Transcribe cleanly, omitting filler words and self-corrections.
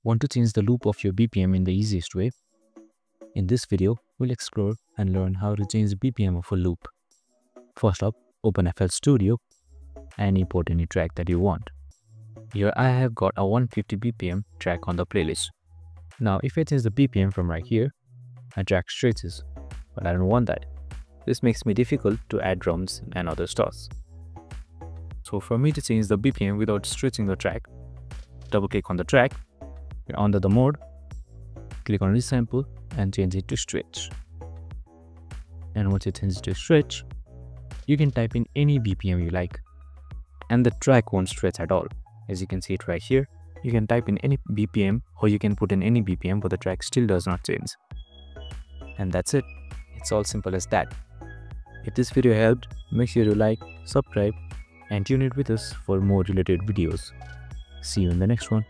Want to change the loop of your BPM in the easiest way? In this video, we'll explore and learn how to change the BPM of a loop. First up, open FL Studio and import any track that you want. Here I have got a 150 BPM track on the playlist. Now if I change the BPM from right here, my track stretches, but I don't want that. This makes me difficult to add drums and other stuff. So for me to change the BPM without stretching the track, double click on the track, you're under the mode, click on resample and change it to stretch. And once you change it to stretch, you can type in any BPM you like and the track won't stretch at all. As you can see it right here, you can type in any BPM or you can put in any BPM but the track still does not change. And that's it. It's all simple as that. If this video helped, make sure to like, subscribe and tune in with us for more related videos. See you in the next one.